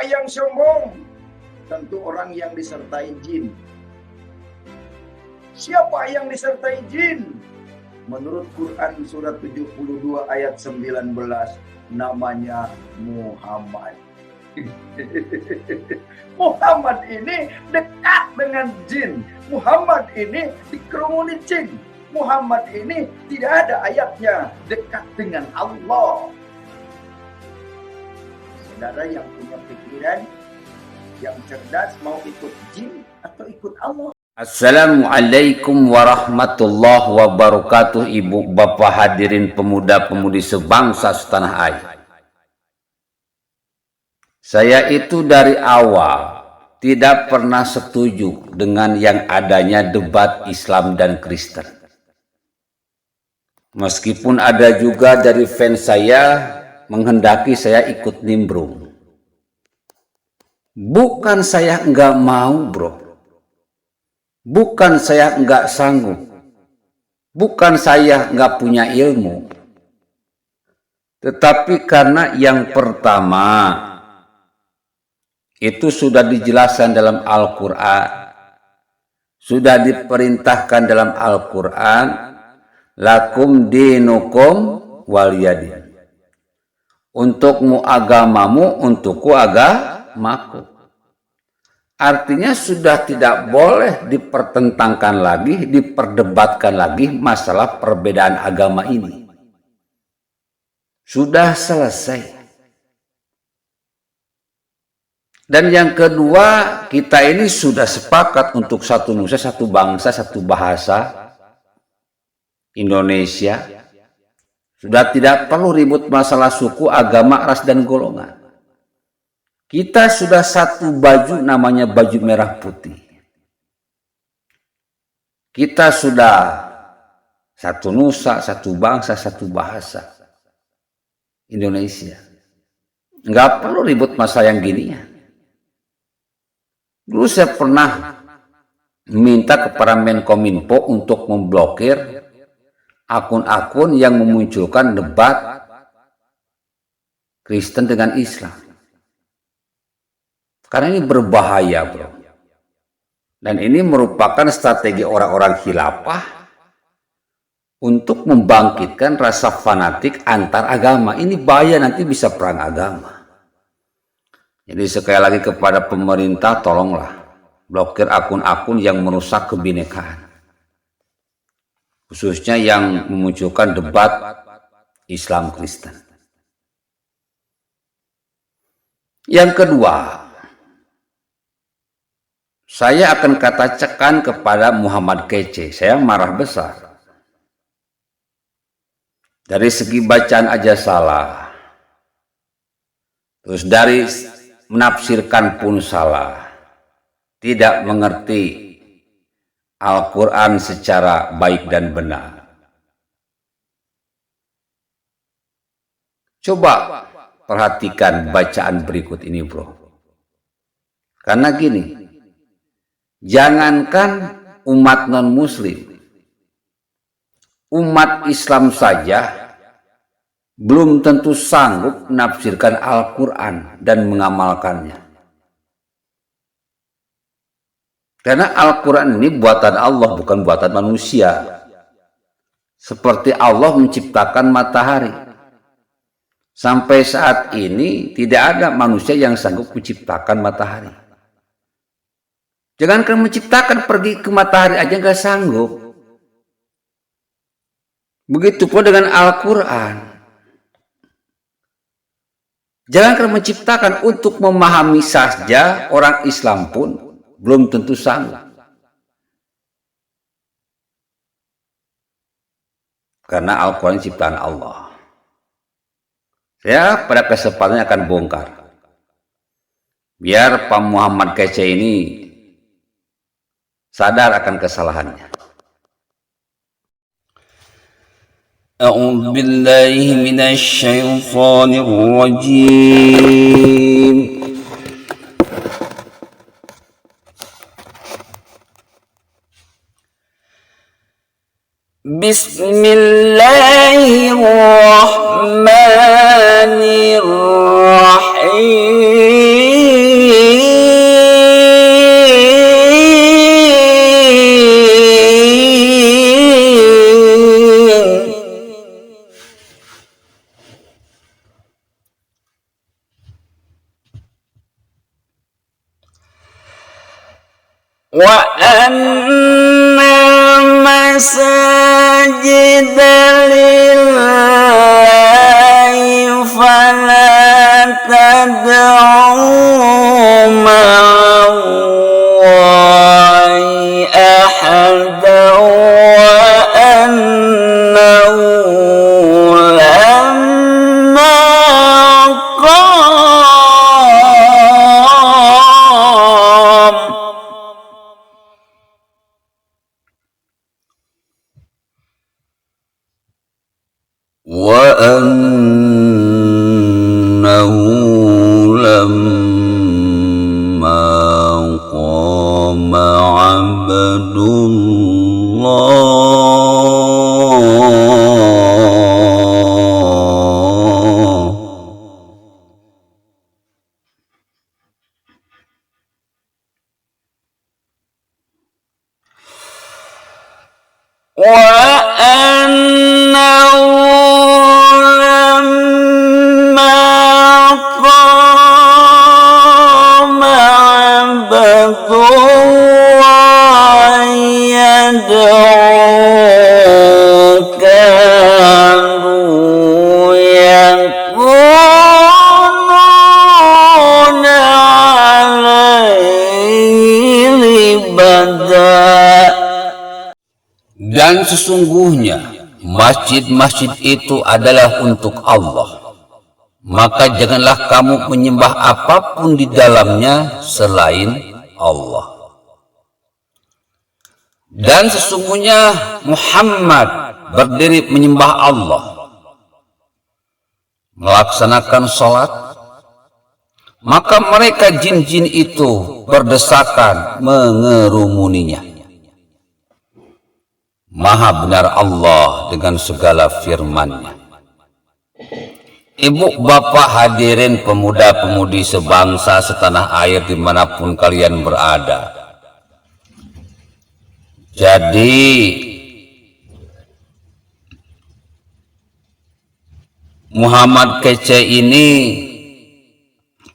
Siapa yang sombong? Tentu orang yang disertai jin. Siapa yang disertai jin? Menurut Quran surat 72 ayat 19, namanya Muhammad. Muhammad ini dekat dengan jin. Muhammad ini dikerumuni jin. Muhammad ini tidak ada ayatnya dekat dengan Allah. Saudara yang punya pikiran yang cerdas, mau ikut jin atau ikut Allah? Assalamualaikum warahmatullahi wabarakatuh. Ibu bapak hadirin pemuda-pemudi sebangsa setanah air. Saya itu dari awal tidak pernah setuju dengan yang adanya debat Islam dan Kristen. Meskipun ada juga dari fans saya menghendaki saya ikut nimbrung. Bukan saya enggak mau, bro. Bukan saya enggak sanggup. Bukan saya enggak punya ilmu. Tetapi karena yang pertama, itu sudah dijelaskan dalam Al-Quran. Sudah diperintahkan dalam Al-Quran. Lakum dinukum waliyadin. Untukmu agamamu, untukku agamaku. Artinya sudah tidak boleh dipertentangkan lagi, diperdebatkan lagi masalah perbedaan agama ini. Sudah selesai. Dan yang kedua, kita ini sudah sepakat untuk satu nusa, satu bangsa, satu bahasa, Indonesia. Sudah tidak perlu ribut masalah suku, agama, ras, dan golongan. Kita sudah satu baju, namanya baju merah putih. Kita sudah satu nusa, satu bangsa, satu bahasa, Indonesia. Nggak perlu ribut masalah yang gini ya. Dulu saya pernah minta kepada Menkominfo untuk memblokir akun-akun yang memunculkan debat Kristen dengan Islam. Karena ini berbahaya, bro. Dan ini merupakan strategi orang-orang khilafah untuk membangkitkan rasa fanatik antar agama. Ini bahaya, nanti bisa perang agama. Jadi sekali lagi kepada pemerintah, tolonglah blokir akun-akun yang merusak kebinekaan. Khususnya yang memunculkan debat Islam Kristen. Yang kedua, saya akan katakan kepada Muhammad Kece, saya marah besar. Dari segi bacaan aja salah. Terus dari menafsirkan pun salah. Tidak mengerti Al-Quran secara baik dan benar. Coba perhatikan bacaan berikut ini, bro. Karena gini, jangankan umat non-muslim, umat Islam saja belum tentu sanggup menafsirkan Al-Quran dan mengamalkannya. Karena Al-Quran ini buatan Allah, bukan buatan manusia. Seperti Allah menciptakan matahari. Sampai saat ini tidak ada manusia yang sanggup menciptakan matahari. Jangankan menciptakan, pergi ke matahari aja nggak sanggup. Begitu pun dengan Al-Quran. Jangankan menciptakan, untuk memahami saja orang Islam pun belum tentu sanggup. Karena Al-Quran ciptaan Allah. Saya pada kesempatan akan bongkar. Biar Pak Muhammad Kece ini sadar akan kesalahannya. A'udzu billahi minasy syaithanir rajim. Bismillahirrahmanirrahim. wa anna masajida lillahi fala tad'u ma'allahi ahada wa annahu lamma qam wa annahu lamma qama abdullah wa annahu lamma qama abdullah yad'u kanu yakununa alaihi libada. Dan sesungguhnya masjid-masjid itu adalah untuk Allah, maka janganlah kamu menyembah apapun di dalamnya selain Allah. Dan sesungguhnya Muhammad berdiri menyembah Allah, melaksanakan sholat, maka mereka jin-jin itu berdesakan mengerumuninya. Maha benar Allah dengan segala firman-Nya. Ibu bapak hadirin pemuda-pemudi sebangsa setanah air dimanapun kalian berada. Jadi Muhammad kece ini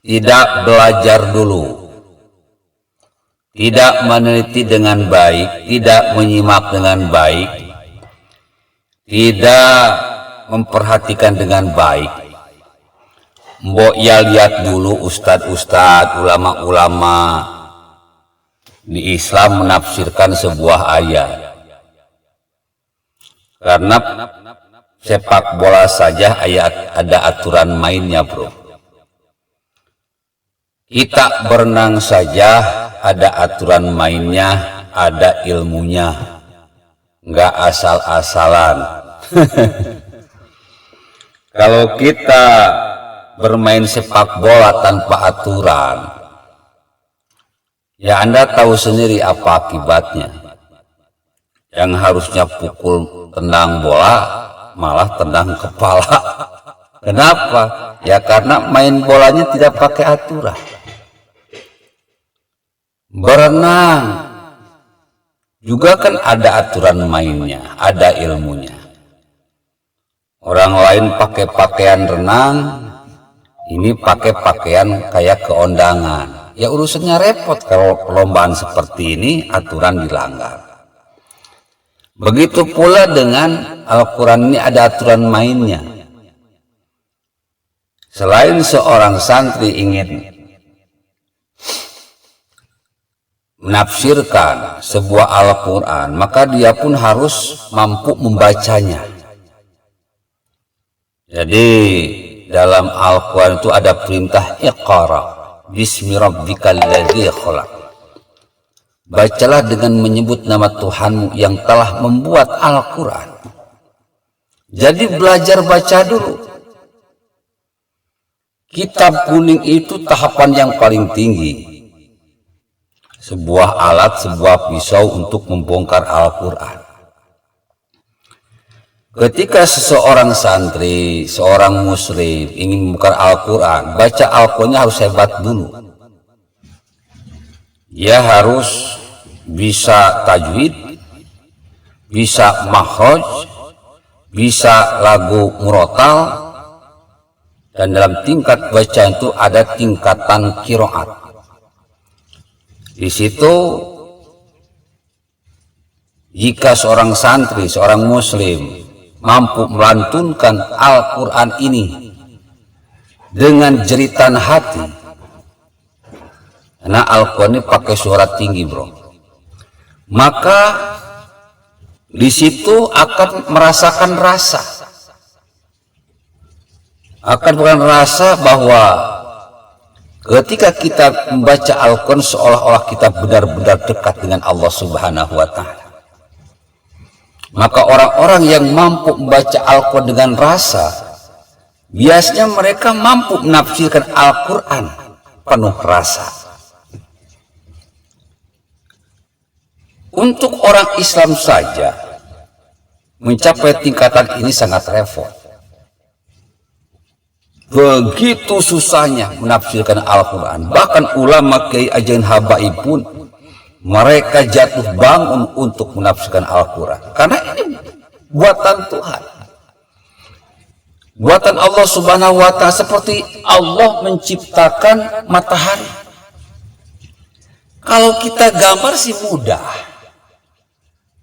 tidak belajar dulu, tidak meneliti dengan baik, tidak menyimak dengan baik, tidak memperhatikan dengan baik. Mbok ya lihat dulu ustadz-ustadz, ulama-ulama di Islam menafsirkan sebuah ayat. Karena sepak bola saja ayat ada aturan mainnya, bro. Kita berenang saja ada aturan mainnya, ada ilmunya, nggak asal-asalan. Kalau kita bermain sepak bola tanpa aturan, ya Anda tahu sendiri apa akibatnya. Yang harusnya pukul tendang bola, malah tendang kepala. Kenapa? Ya karena main bolanya tidak pakai aturan. Berenang juga kan ada aturan mainnya, ada ilmunya. Orang lain pakai pakaian renang, ini pakai pakaian kayak keondangan. Ya urusannya repot kalau perlombaan seperti ini aturan dilanggar. Begitu pula dengan Al-Quran, ini ada aturan mainnya. Selain seorang santri ingin menafsirkan sebuah Al-Quran, maka dia pun harus mampu membacanya. Jadi dalam Al-Quran itu ada perintah Iqra bismi rabbikal ladzi khalaq. Bacalah dengan menyebut nama Tuhanmu yang telah membuat Al-Quran. Jadi belajar baca dulu. Kitab kuning itu tahapan yang paling tinggi. Sebuah alat, sebuah pisau untuk membongkar Al-Quran. Ketika seseorang santri, seorang muslim ingin membongkar Al-Quran, baca Al-Qurannya harus hebat dulu. Dia harus bisa tajwid, bisa makhraj, bisa lagu murotal, dan dalam tingkat bacaan itu ada tingkatan qiraat. Di situ Jika seorang santri, seorang muslim mampu melantunkan Al-Quran ini dengan jeritan hati, karena Al-Quran ini pakai suara tinggi bro, maka di situ akan merasakan rasa, bahwa ketika kita membaca Al-Quran seolah-olah kita benar-benar dekat dengan Allah Subhanahu wa Ta'ala. Maka orang-orang yang mampu membaca Al-Quran dengan rasa, biasanya mereka mampu menafsirkan Al-Quran penuh rasa. Untuk orang Islam saja mencapai tingkatan ini sangat repot. Begitu susahnya menafsirkan Al-Quran. Bahkan ulama kiai ajain habaib pun mereka jatuh bangun untuk menafsirkan Al-Quran. Karena ini buatan Tuhan. Buatan Allah Subhanahu wa Ta'ala, seperti Allah menciptakan matahari. Kalau kita gambar sih mudah.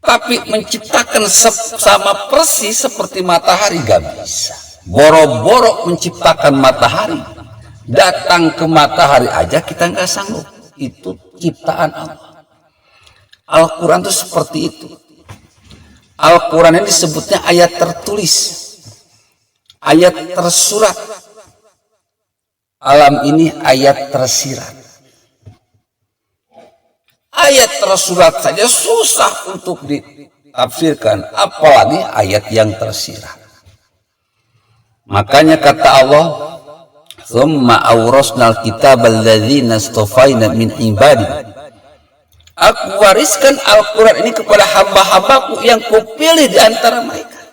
Tapi menciptakan sama persis seperti matahari gak bisa. Boro-boro menciptakan matahari. Datang ke matahari aja kita nggak sanggup. Itu ciptaan Allah. Al-Quran itu seperti itu. Al-Quran ini disebutnya ayat tertulis, ayat tersurat. Alam ini ayat tersirat. Ayat tersurat saja susah untuk ditafsirkan, apalagi ayat yang tersirat. Makanya kata Allah, "Tsumma awrasnal kitabal ladzina istafaina min ibadina." Aku wariskan Al-Quran ini kepada hamba-hambaku yang kupilih di antara mereka.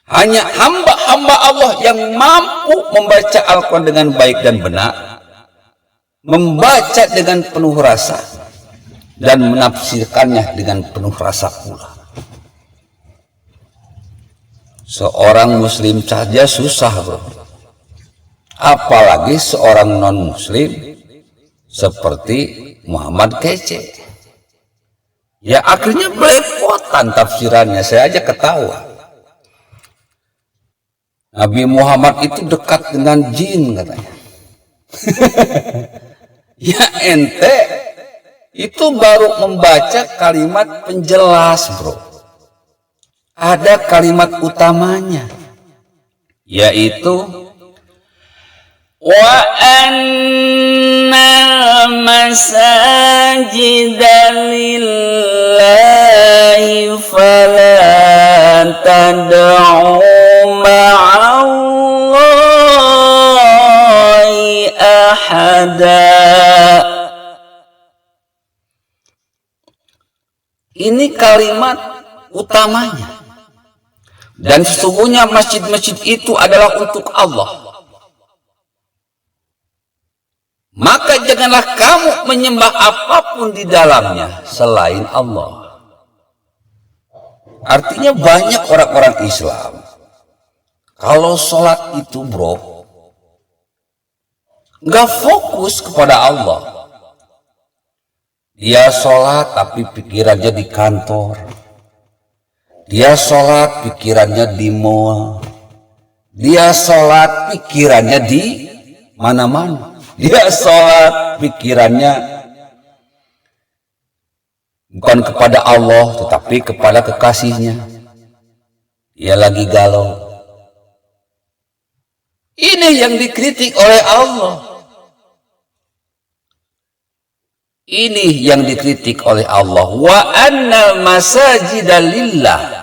Hanya hamba-hamba Allah yang mampu membaca Al-Quran dengan baik dan benar, membaca dengan penuh rasa, dan menafsirkannya dengan penuh rasa pula. Seorang muslim saja susah bro, apalagi seorang non-muslim seperti Muhammad kece. Ya akhirnya belepotan tafsirannya, saya aja ketawa. Nabi Muhammad itu dekat dengan jin katanya. Ya ente itu baru membaca kalimat penjelas bro. Ada kalimat utamanya, yaitu wa annal masajida lillahi fala tad'u ma'allahi ahada. Ini kalimat utamanya. Dan sesungguhnya masjid-masjid itu adalah untuk Allah. Maka janganlah kamu menyembah apapun di dalamnya selain Allah. Artinya banyak orang-orang Islam, kalau sholat itu bro, nggak fokus kepada Allah. Dia sholat tapi pikirannya di kantor. Dia sholat pikirannya di mall. Dia sholat pikirannya di mana-mana. Dia sholat pikirannya bukan kepada Allah tetapi kepada kekasihnya. Dia lagi galau. Ini yang dikritik oleh Allah. Ini yang dikritik oleh Allah. Wa annal masajida lillah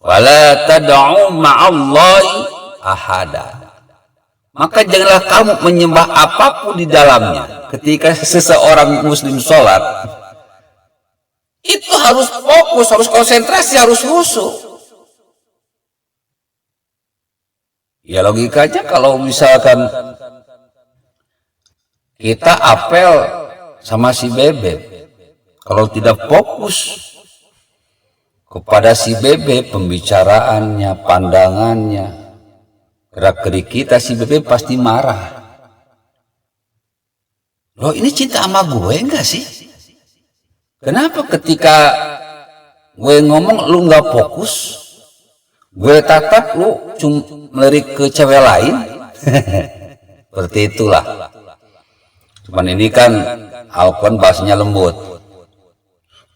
wala tad'u ma'allahi ahada. Maka janganlah kamu menyembah apapun di dalamnya. Ketika seseorang muslim sholat, itu harus fokus, harus konsentrasi, harus khusyuk. Ya logikanya kalau misalkan kita apel sama si bebek, kalau tidak fokus kepada si bebek, pembicaraannya, pandangannya, gerak-gerik kita, si bebek pasti marah. Loh ini cinta sama gue enggak sih? Kenapa ketika gue ngomong lu nggak fokus, gue tatap lu cuma melirik ke cewek lain. Seperti itulah. Cuman ini kan Al-Quran bahasanya lembut.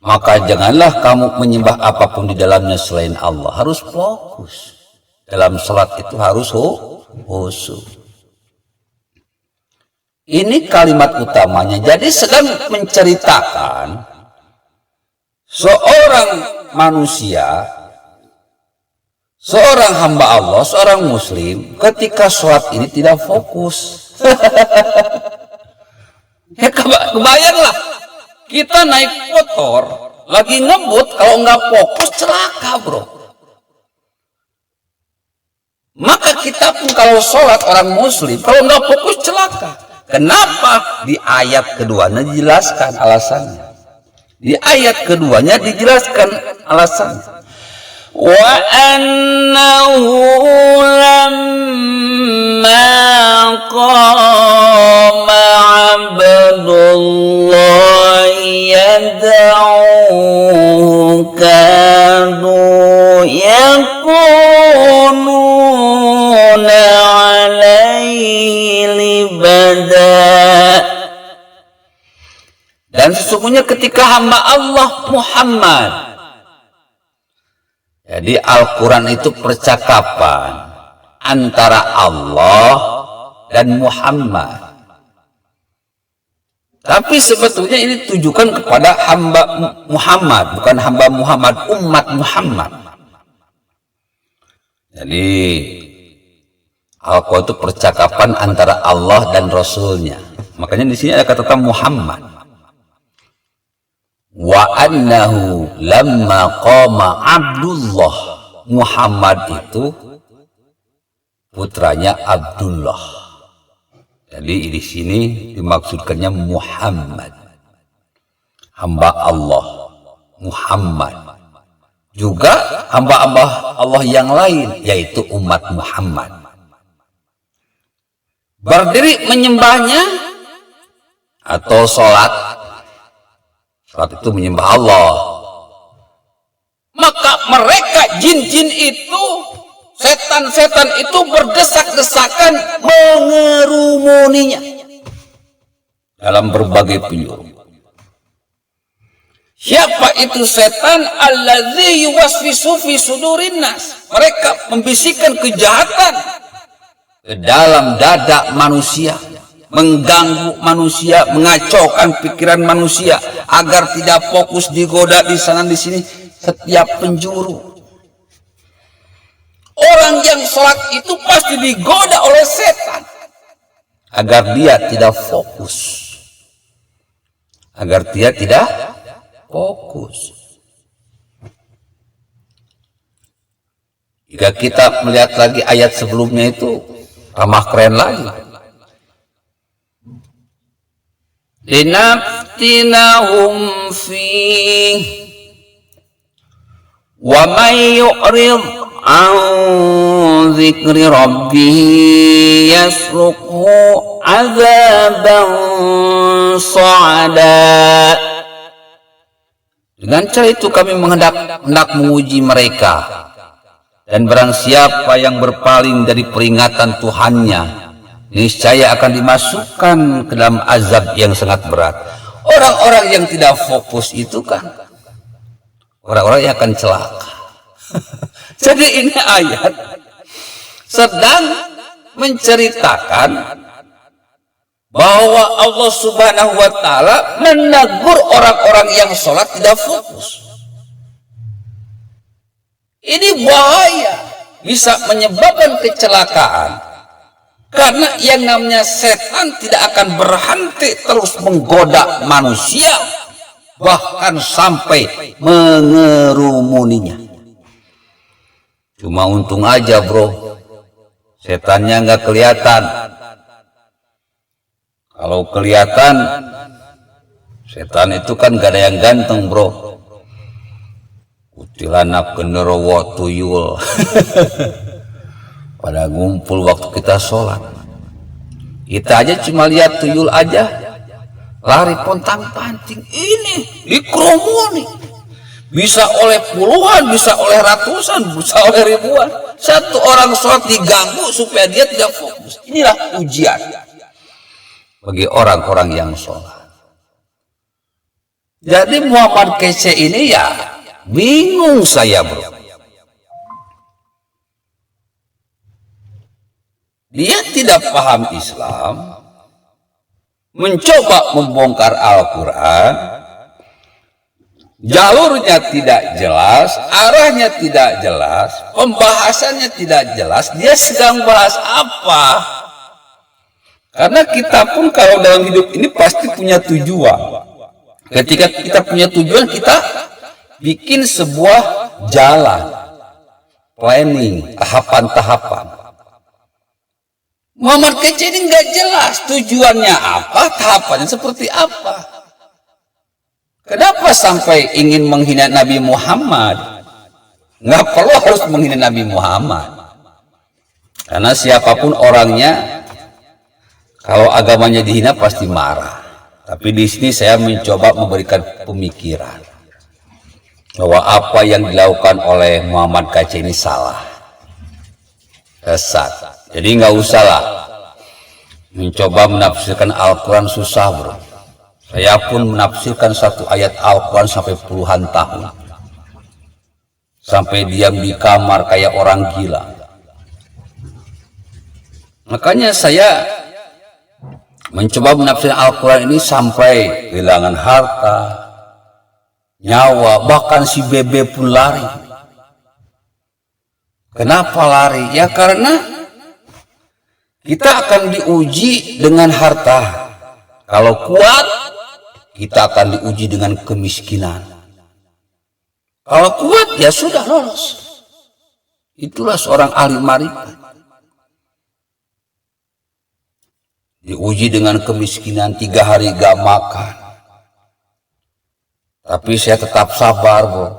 Maka janganlah kamu menyembah apapun di dalamnya selain Allah. Harus fokus. Dalam salat itu harus khusyuk. Ini kalimat utamanya. Jadi sedang menceritakan seorang manusia, seorang hamba Allah, seorang muslim ketika sholat ini tidak fokus. Ya kebayanglah, kita naik motor lagi ngebut, kalau nggak fokus celaka bro. Maka kita pun kalau sholat orang muslim kalau nggak fokus celaka. Kenapa? Di ayat keduanya dijelaskan alasannya. Di ayat keduanya dijelaskan alasannya. Wa annahu lamma qama abdullah yad'u kanu yakununa alaihi libada. Dan sesungguhnya ketika hamba Allah Muhammad, jadi Al-Quran itu percakapan antara Allah dan Muhammad. Tapi sebetulnya ini tujukan kepada hamba Muhammad, bukan hamba Muhammad, umat Muhammad. Jadi Al-Quran itu percakapan antara Allah dan Rasulnya. Makanya di sini ada kata Muhammad. Wa annahu lamma qama Abdullah, Muhammad itu putranya Abdullah. Jadi di sini dimaksudkannya Muhammad, hamba Allah Muhammad. Juga hamba-hamba Allah yang lain yaitu umat Muhammad. Berdiri menyembahnya atau sholat. Saat itu menyembah Allah. Maka mereka jin-jin itu, setan-setan itu berdesak-desakan mengerumuninya dalam berbagai penjuru. Siapa itu setan? Alladzi yuwaswisu fi sudurin nas. Mereka membisikkan kejahatan ke dalam dada manusia, mengganggu manusia, mengacaukan pikiran manusia agar tidak fokus, digoda di sana di sini setiap penjuru. Orang yang sholat itu pasti digoda oleh setan agar dia tidak fokus, agar dia tidak fokus. Jika kita melihat lagi ayat sebelumnya itu tambah keren lagi. Linaftinahum fi wa may yu'rid an dzikri rabbih yasruqhu azaban sa'ada. Dengan cara itu kami hendak menguji mereka, dan barang siapa yang berpaling dari peringatan Tuhannya niscaya akan dimasukkan ke dalam azab yang sangat berat. Orang-orang yang tidak fokus itu kan orang-orang yang akan celaka. Jadi ini ayat sedang menceritakan bahwa Allah Subhanahu wa Ta'ala menegur orang-orang yang sholat tidak fokus. Ini bahaya, bisa menyebabkan kecelakaan. Karena yang namanya setan tidak akan berhenti terus menggoda manusia, bahkan sampai mengerumuninya. Cuma untung aja bro, setannya nggak kelihatan. Kalau kelihatan, setan itu kan gak ada yang ganteng bro. Kutilanak genderowo tuyul. Pada ngumpul waktu kita sholat, kita aja cuma lihat tuyul aja lari pontang panting, ini dikerumuni. Bisa oleh puluhan, bisa oleh ratusan, bisa oleh ribuan. Satu orang sholat diganggu supaya dia tidak fokus. Inilah ujian bagi orang-orang yang sholat. Jadi Muhammad kece ini ya bingung saya, bro. Dia tidak paham Islam, mencoba membongkar Al-Quran, jalurnya tidak jelas, arahnya tidak jelas, pembahasannya tidak jelas. Dia sedang bahas apa? Karena kita pun kalau dalam hidup ini pasti punya tujuan. Ketika kita punya tujuan, kita bikin sebuah jalan, planning, tahapan-tahapan. Muhammad kece ini nggak jelas tujuannya apa, tahapannya seperti apa. Kenapa sampai ingin menghina Nabi Muhammad? Nggak perlu harus menghina Nabi Muhammad. Karena siapapun orangnya, kalau agamanya dihina pasti marah. Tapi di sini saya mencoba memberikan pemikiran bahwa apa yang dilakukan oleh Muhammad kece ini salah, sesat. Jadi nggak usahlah mencoba menafsirkan Al-Quran, susah, bro. Saya pun menafsirkan satu ayat Al-Quran sampai puluhan tahun, sampai diam di kamar kayak orang gila. Makanya saya mencoba menafsirkan Al-Quran ini sampai kehilangan harta, nyawa, bahkan si bebe pun lari. Kenapa lari? Ya karena kita akan diuji dengan harta. Kalau kuat, kita akan diuji dengan kemiskinan. Kalau kuat, ya sudah lolos. Itulah seorang ahli marifat. Diuji dengan kemiskinan, 3 hari gak makan. Tapi saya tetap sabar, bro.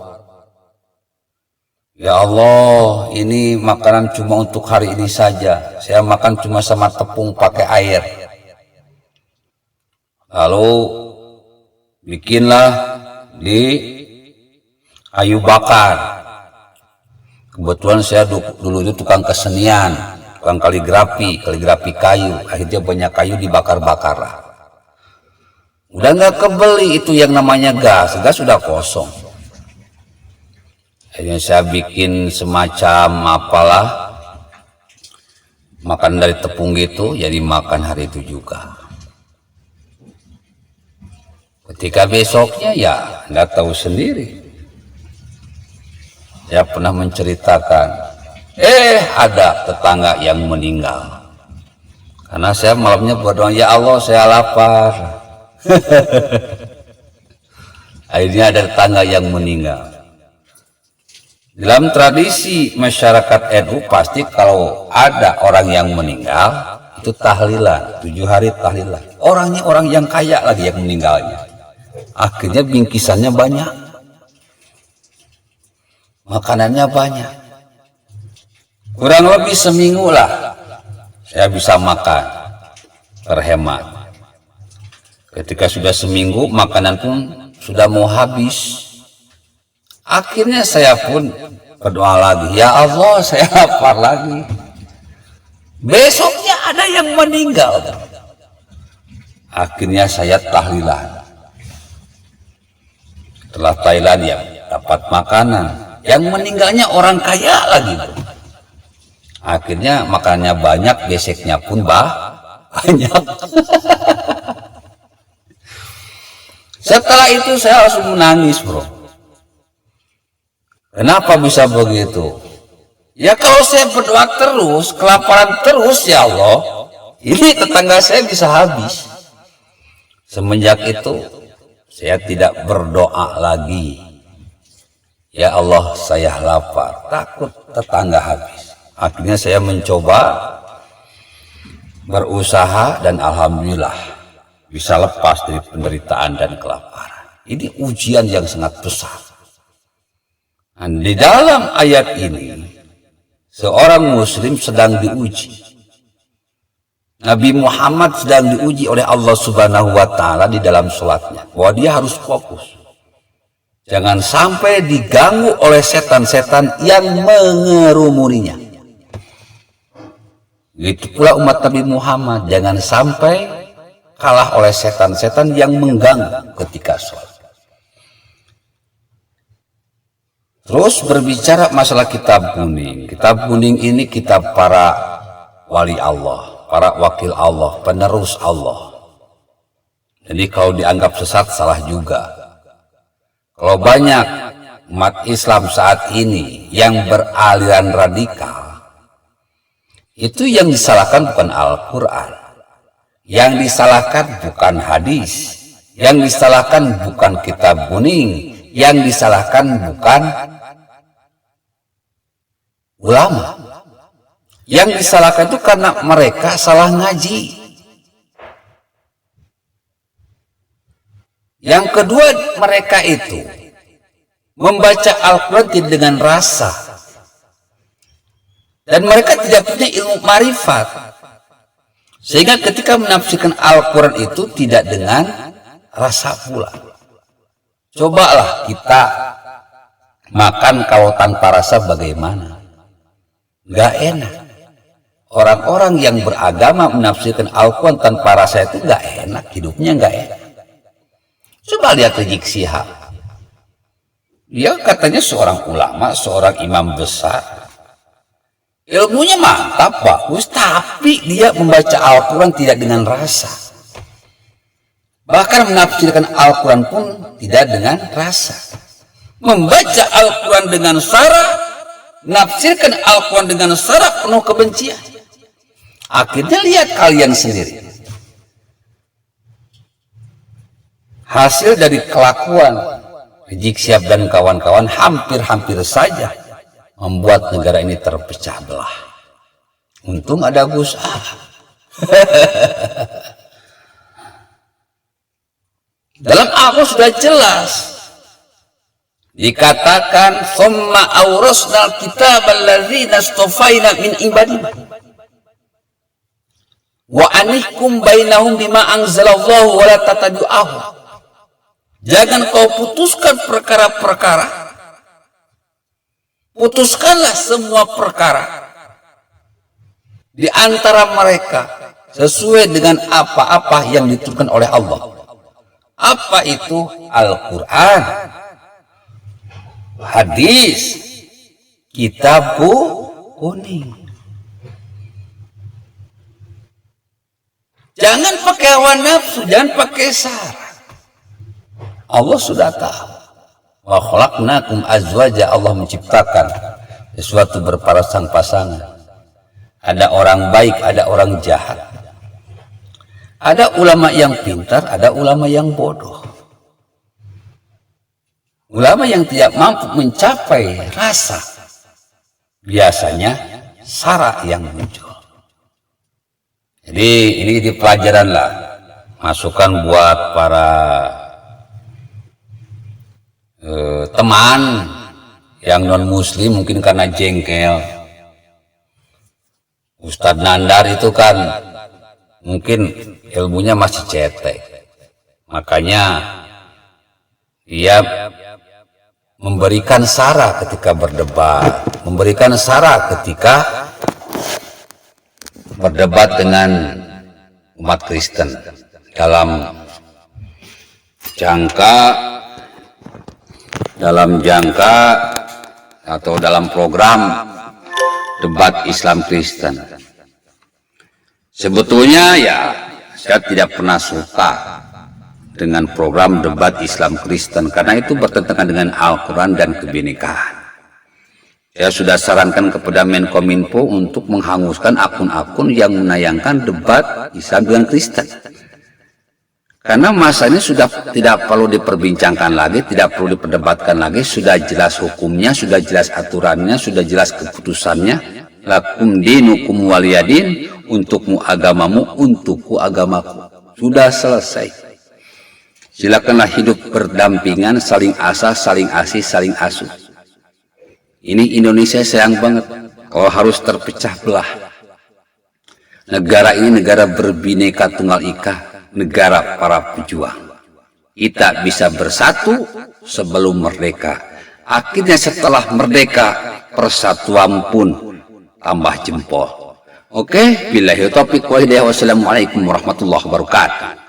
Ya Allah, ini makanan cuma untuk hari ini saja. Saya makan cuma sama tepung pakai air. Lalu bikinlah di kayu bakar. Kebetulan saya dulu itu tukang kesenian, tukang kaligrafi kayu. Akhirnya banyak kayu dibakar-bakar lah. Udah nggak kebeli itu yang namanya gas sudah kosong. Akhirnya saya bikin semacam apalah, makan dari tepung gitu, jadi makan hari itu juga. Ketika besoknya ya nggak tahu sendiri. Saya pernah menceritakan, ada tetangga yang meninggal. Karena saya malamnya berdoa, ya Allah saya lapar. Akhirnya ada tetangga yang meninggal. Dalam tradisi masyarakat NU pasti kalau ada orang yang meninggal itu tahlilan, 7 hari tahlilan. Orangnya orang yang kaya lagi yang meninggalnya. Akhirnya bingkisannya banyak, makanannya banyak. Kurang lebih seminggu lah saya bisa makan terhemat. Ketika sudah seminggu makanan pun sudah mau habis. Akhirnya saya pun berdoa lagi, ya Allah saya lapar lagi. Besoknya ada yang meninggal. Akhirnya saya tahlilan. Setelah tahlilan ya dapat makanan. Yang meninggalnya orang kaya lagi. Akhirnya makanannya banyak, beseknya pun banyak. Setelah itu saya langsung menangis, bro. Kenapa bisa begitu? Ya kalau saya berdoa terus, kelaparan terus, ya Allah, ini tetangga saya bisa habis. Semenjak itu, saya tidak berdoa lagi. Ya Allah, saya lapar, takut tetangga habis. Akhirnya saya mencoba berusaha dan alhamdulillah bisa lepas dari penderitaan dan kelaparan. Ini ujian yang sangat besar. Dan di dalam ayat ini, seorang muslim sedang diuji. Nabi Muhammad sedang diuji oleh Allah Subhanahu wa Ta'ala di dalam sholatnya, bahwa dia harus fokus. Jangan sampai diganggu oleh setan-setan yang mengerumuninya. Begitu pula umat Nabi Muhammad, jangan sampai kalah oleh setan-setan yang mengganggu ketika sholat. Terus berbicara masalah kitab kuning. Kitab kuning ini kitab para wali Allah, para wakil Allah, penerus Allah. Jadi kalau dianggap sesat salah juga. Kalau banyak umat Islam saat ini yang beraliran radikal, itu yang disalahkan bukan Al-Quran, yang disalahkan bukan hadis, yang disalahkan bukan kitab kuning, yang disalahkan bukan ulama. Yang disalahkan itu karena mereka salah ngaji. Yang kedua, mereka itu membaca Al-Quran dengan rasa. Dan mereka tidak punya ilmu marifat. Sehingga ketika menafsirkan Al-Quran itu tidak dengan rasa pula. Cobalah kita makan kalau tanpa rasa bagaimana? Gak enak. Orang-orang yang beragama menafsirkan Al-Quran tanpa rasa itu gak enak. Hidupnya gak enak. Coba lihat Rizik Syihab. Dia katanya seorang ulama, seorang imam besar. Ilmunya mantap, bagus, tapi dia membaca Al-Quran tidak dengan rasa. Bahkan menafsirkan Al-Quran pun tidak dengan rasa. Membaca Al-Quran dengan sara, menafsirkan Al-Quran dengan sara penuh kebencian. Akhirnya lihat kalian sendiri. Hasil dari kelakuan Rizik Syihab dan kawan-kawan hampir-hampir saja membuat negara ini terpecah belah. Untung ada Gus A. Dalam Al-Quran sudah jelas dikatakan summa awrasnal kitabal ladzina istafaina min ibadina wa anihkum bainahum bima anzalallahu wa la tatabi'ahu. Jangan kau putuskan perkara-perkara. Putuskanlah semua perkara di antara mereka sesuai dengan apa-apa yang diturunkan oleh Allah. Apa itu? Al-Quran, hadis, kitab kuning. Jangan pakai hawa nafsu, jangan pakai sara. Allah sudah tahu. Wa khalaqnakum azwaja, Allah menciptakan sesuatu berpasang-pasangan. Ada orang baik, ada orang jahat. Ada ulama yang pintar, ada ulama yang bodoh. Ulama yang tidak mampu mencapai rasa, biasanya sara yang muncul. Jadi ini pelajaran lah, masukan buat para teman yang non muslim mungkin karena jengkel. Ustadz Nandar itu kan mungkin ilmunya masih cetek, makanya dia memberikan sara ketika berdebat, memberikan sara ketika berdebat dengan umat Kristen dalam jangka atau dalam program debat Islam Kristen. Sebetulnya ya saya tidak pernah suka dengan program debat Islam Kristen karena itu bertentangan dengan Al-Quran dan kebinekaan. Saya sudah sarankan kepada Menkominfo untuk menghanguskan akun-akun yang menayangkan debat Islam dengan Kristen. Karena masa ini sudah tidak perlu diperbincangkan lagi, tidak perlu diperdebatkan lagi, sudah jelas hukumnya, sudah jelas aturannya, sudah jelas keputusannya. Lakum dinukum waliyadin, untukmu agamamu, untukku agamaku. Sudah selesai. Silakanlah hidup berdampingan, saling asah, saling asih, saling asuh. Ini Indonesia sayang banget kalau harus terpecah belah. Negara ini negara berbineka tunggal ika, negara para pejuang. kita bisa bersatu sebelum merdeka. Akhirnya setelah merdeka, persatuan pun tambah jempol. Oke, billahi taufiq wa hidayah. Wassalamualaikum warahmatullahi wabarakatuh.